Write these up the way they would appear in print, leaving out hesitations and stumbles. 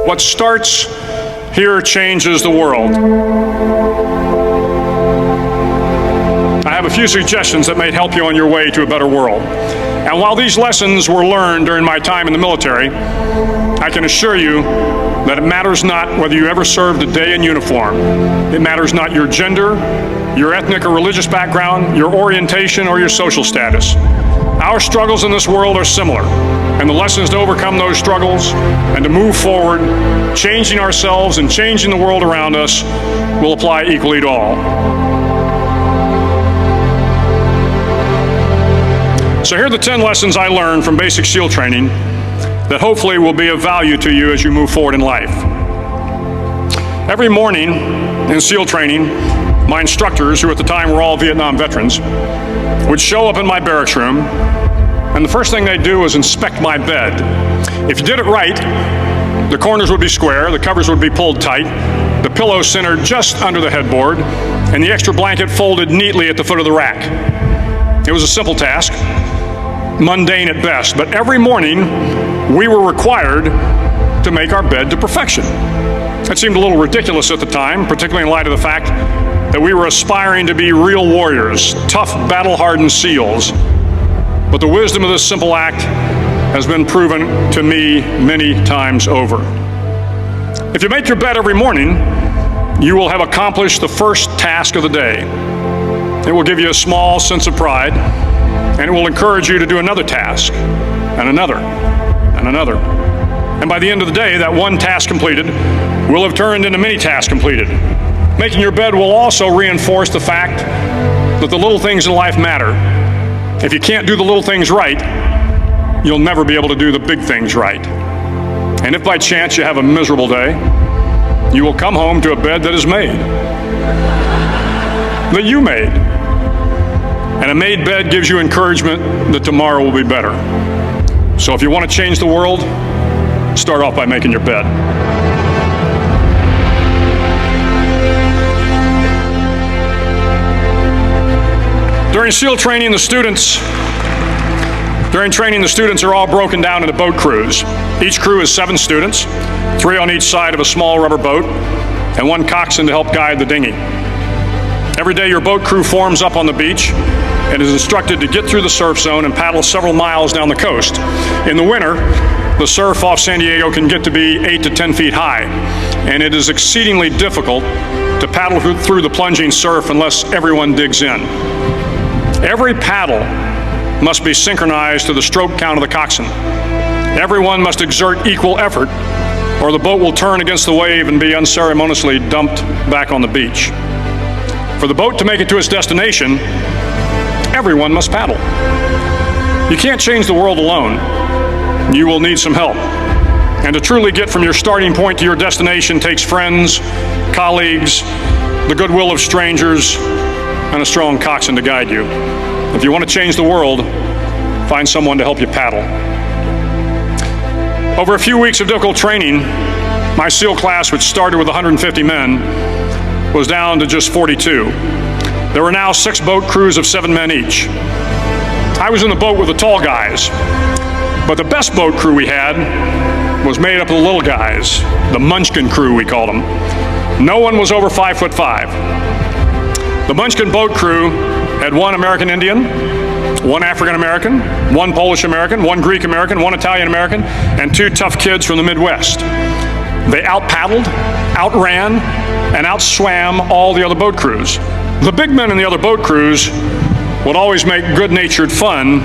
What starts here changes the world. I have a few suggestions that may help you on your way to a better world. And while these lessons were learned during my time in the military, I can assure you that it matters not whether you ever served a day in uniform. It matters not your gender, your ethnic or religious background, your orientation, or your social status. Our struggles in this world are similar, and the lessons to overcome those struggles and to move forward, changing ourselves and changing the world around us, will apply equally to all. So here are the 10 lessons I learned from basic SEAL training that hopefully will be of value to you as you move forward in life. Every morning in SEAL training, my instructors, who at the time were all Vietnam veterans, would show up in my barracks room, and the first thing they'd do was inspect my bed. If you did it right, the corners would be square, the covers would be pulled tight, the pillow centered just under the headboard, and the extra blanket folded neatly at the foot of the rack. It was a simple task, mundane at best, but every morning we were required to make our bed to perfection. It seemed a little ridiculous at the time, particularly in light of the fact that we were aspiring to be real warriors, tough, battle-hardened SEALs. But the wisdom of this simple act has been proven to me many times over. If you make your bed every morning, you will have accomplished the first task of the day. It will give you a small sense of pride, and it will encourage you to do another task, and another, and another. And by the end of the day, that one task completed will have turned into many tasks completed. Making your bed will also reinforce the fact that the little things in life matter. If you can't do the little things right, you'll never be able to do the big things right. And if by chance you have a miserable day, you will come home to a bed that is made, that you made. And a made bed gives you encouragement that tomorrow will be better. So if you want to change the world, start off by making your bed. During SEAL training, the students are all broken down into boat crews. Each crew is 7 students, 3 on each side of a small rubber boat, and 1 coxswain to help guide the dinghy. Every day your boat crew forms up on the beach and is instructed to get through the surf zone and paddle several miles down the coast. In the winter, the surf off San Diego can get to be 8 to 10 feet high, and it is exceedingly difficult to paddle through the plunging surf unless everyone digs in. Every paddle must be synchronized to the stroke count of the coxswain. Everyone must exert equal effort, or the boat will turn against the wave and be unceremoniously dumped back on the beach. For the boat to make it to its destination, everyone must paddle. You can't change the world alone. You will need some help. And to truly get from your starting point to your destination takes friends, colleagues, the goodwill of strangers, and a strong coxswain to guide you. If you want to change the world, find someone to help you paddle. Over a few weeks of difficult training, my SEAL class, which started with 150 men, was down to just 42. There were now 6 boat crews of 7 men each. I was in the boat with the tall guys, but the best boat crew we had was made up of the little guys, the Munchkin crew we called them. No one was over 5'5". The Munchkin boat crew had 1 American Indian, 1 African American, 1 Polish American, 1 Greek American, 1 Italian American, and 2 tough kids from the Midwest. They out-paddled, outran, and outswam all the other boat crews. The big men in the other boat crews would always make good-natured fun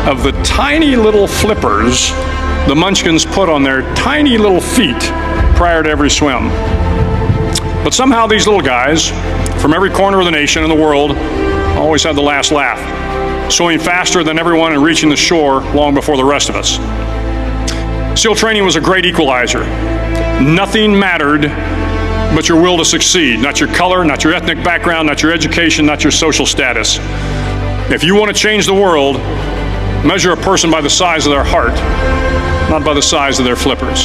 of the tiny little flippers the Munchkins put on their tiny little feet prior to every swim. But somehow these little guys from every corner of the nation and the world always had the last laugh, swimming faster than everyone and reaching the shore long before the rest of us. SEAL training was a great equalizer. Nothing mattered but your will to succeed, not your color, not your ethnic background, not your education, not your social status. If you want to change the world, measure a person by the size of their heart, not by the size of their flippers.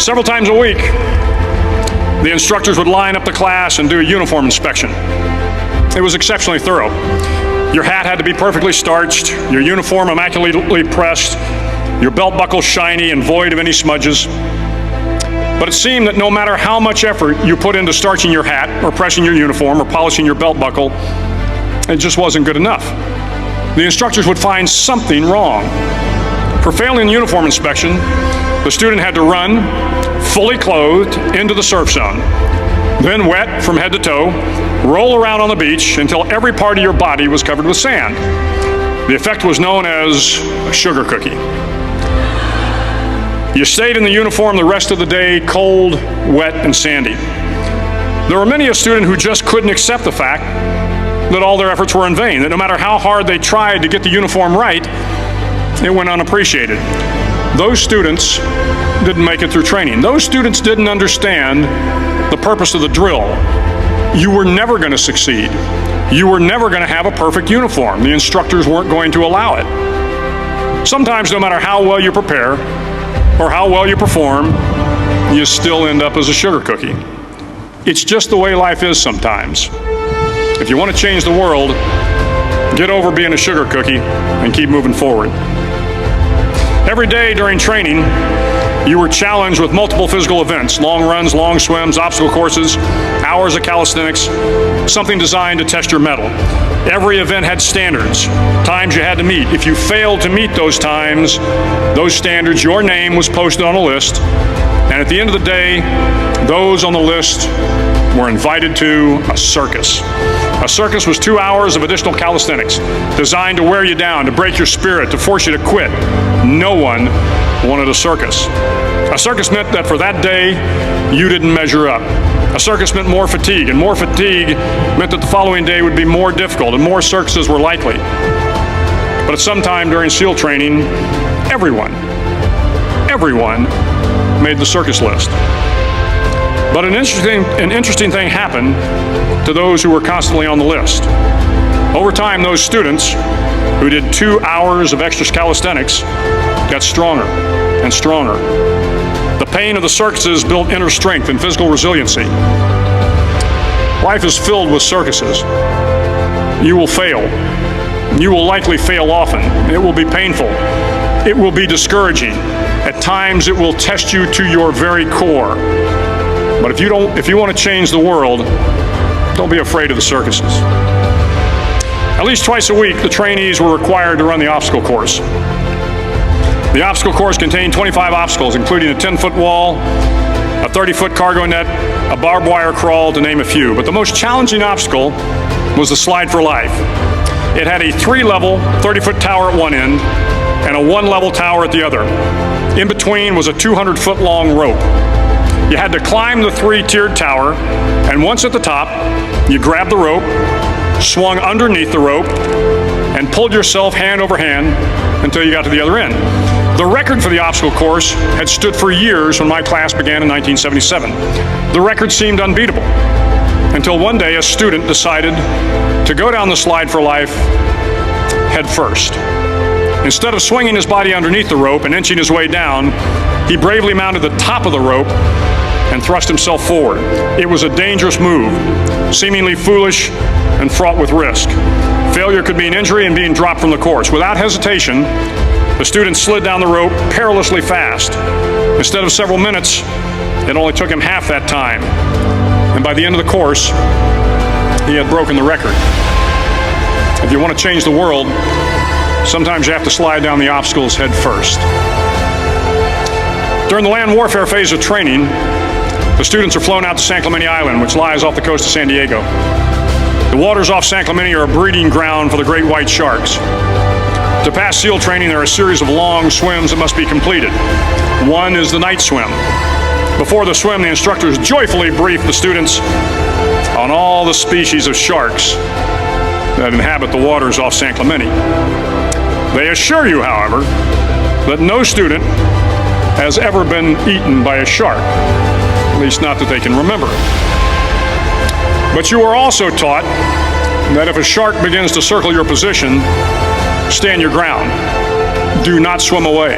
Several times a week, the instructors would line up the class and do a uniform inspection. It was exceptionally thorough. Your hat had to be perfectly starched, your uniform immaculately pressed, your belt buckle shiny and void of any smudges. But it seemed that no matter how much effort you put into starching your hat or pressing your uniform or polishing your belt buckle, it just wasn't good enough. The instructors would find something wrong. For failing the uniform inspection, the student had to run, fully clothed, into the surf zone. Then wet from head to toe, roll around on the beach until every part of your body was covered with sand. The effect was known as a sugar cookie. You stayed in the uniform the rest of the day, cold, wet, and sandy. There were many a student who just couldn't accept the fact that all their efforts were in vain, that no matter how hard they tried to get the uniform right, it went unappreciated. Those students didn't make it through training. Those students didn't understand the purpose of the drill. You were never going to succeed. You were never going to have a perfect uniform. The instructors weren't going to allow it. Sometimes, no matter how well you prepare or how well you perform, you still end up as a sugar cookie. It's just the way life is sometimes. If you want to change the world, get over being a sugar cookie and keep moving forward. Every day during training, you were challenged with multiple physical events: long runs, long swims, obstacle courses, hours of calisthenics, something designed to test your mettle. Every event had standards, times you had to meet. If you failed to meet those times, those standards, your name was posted on a list, and at the end of the day, those on the list were invited to a circus. A circus was 2 hours of additional calisthenics, designed to wear you down, to break your spirit, to force you to quit. No one wanted a circus. A circus meant that for that day, you didn't measure up. A circus meant more fatigue, and more fatigue meant that the following day would be more difficult, and more circuses were likely. But at some time during SEAL training, everyone made the circus list. But an interesting thing happened to those who were constantly on the list. Over time, those students who did 2 hours of extra calisthenics got stronger and stronger. The pain of the circuses built inner strength and physical resiliency. Life is filled with circuses. You will fail. You will likely fail often. It will be painful. It will be discouraging. At times, it will test you to your very core. But if you want to change the world, don't be afraid of the circuses. At least twice a week, the trainees were required to run the obstacle course. The obstacle course contained 25 obstacles, including a 10-foot wall, a 30-foot cargo net, a barbed wire crawl, to name a few. But the most challenging obstacle was the slide for life. It had a 3-level, 30-foot tower at one end and a 1-level tower at the other. In between was a 200-foot-long rope. You had to climb the 3-tiered tower, and once at the top, you grabbed the rope, swung underneath the rope, and pulled yourself hand over hand until you got to the other end. The record for the obstacle course had stood for years when my class began in 1977. The record seemed unbeatable until one day a student decided to go down the slide for life head first. Instead of swinging his body underneath the rope and inching his way down, he bravely mounted the top of the rope and thrust himself forward. It was a dangerous move, seemingly foolish and fraught with risk. Failure could mean injury and being dropped from the course. Without hesitation, the student slid down the rope perilously fast. Instead of several minutes, it only took him half that time. And by the end of the course, he had broken the record. If you want to change the world, sometimes you have to slide down the obstacles head first. During the land warfare phase of training, the students are flown out to San Clemente Island, which lies off the coast of San Diego. The waters off San Clemente are a breeding ground for the great white sharks. To pass SEAL training, there are a series of long swims that must be completed. One is the night swim. Before the swim, the instructors joyfully brief the students on all the species of sharks that inhabit the waters off San Clemente. They assure you, however, that no student has ever been eaten by a shark, at least not that they can remember. But you are also taught that if a shark begins to circle your position, stand your ground. Do not swim away.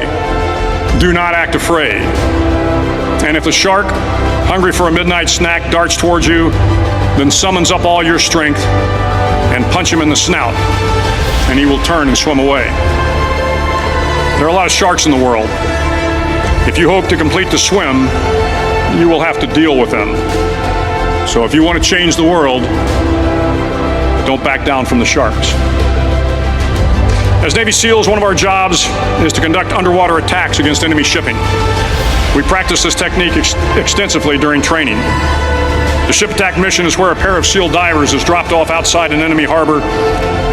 Do not act afraid. And if the shark, hungry for a midnight snack, darts towards you, then summons up all your strength and punch him in the snout, and he will turn and swim away. There are a lot of sharks in the world. If you hope to complete the swim, you will have to deal with them. So if you want to change the world, don't back down from the sharks. As Navy SEALs, one of our jobs is to conduct underwater attacks against enemy shipping. We practice this technique extensively during training. The ship attack mission is where a pair of SEAL divers is dropped off outside an enemy harbor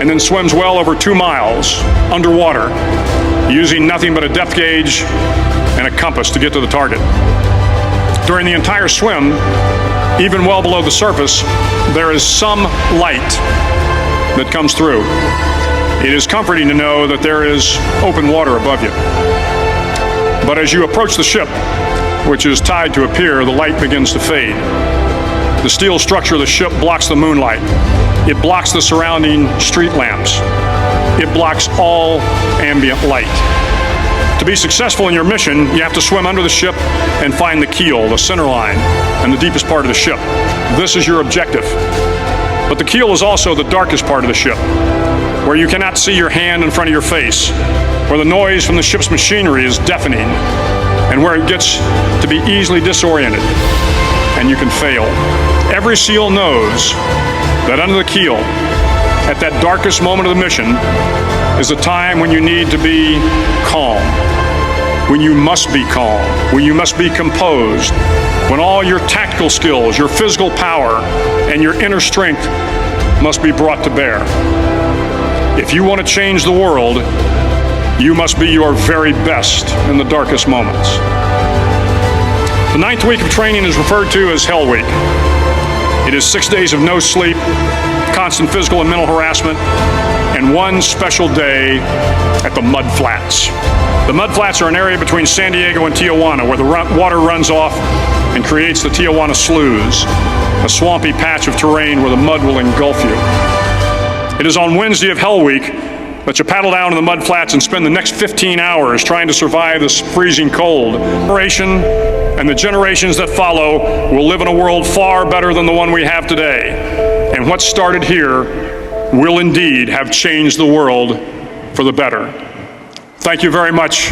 and then swims well over 2 miles underwater, using nothing but a depth gauge and a compass to get to the target. During the entire swim, even well below the surface, there is some light that comes through. It is comforting to know that there is open water above you. But as you approach the ship, which is tied to a pier, the light begins to fade. The steel structure of the ship blocks the moonlight. It blocks the surrounding street lamps. It blocks all ambient light. To be successful in your mission, you have to swim under the ship and find the keel, the center line, and the deepest part of the ship. This is your objective. But the keel is also the darkest part of the ship, where you cannot see your hand in front of your face, where the noise from the ship's machinery is deafening, and where it gets to be easily disoriented, and you can fail. Every SEAL knows that under the keel, at that darkest moment of the mission, is a time when you need to be calm, when you must be calm, when you must be composed, when all your tactical skills, your physical power, and your inner strength must be brought to bear. If you want to change the world, you must be your very best in the darkest moments. The 9th week of training is referred to as Hell Week. It is 6 days of no sleep, constant physical and mental harassment, and one special day at the Mud Flats. The Mud Flats are an area between San Diego and Tijuana where the water runs off and creates the Tijuana Sloughs, a swampy patch of terrain where the mud will engulf you. It is on Wednesday of Hell Week that you paddle down to the Mud Flats and spend the next 15 hours trying to survive this freezing cold. Generation and the generations that follow will live in a world far better than the one we have today. And what started here will indeed have changed the world for the better. Thank you very much.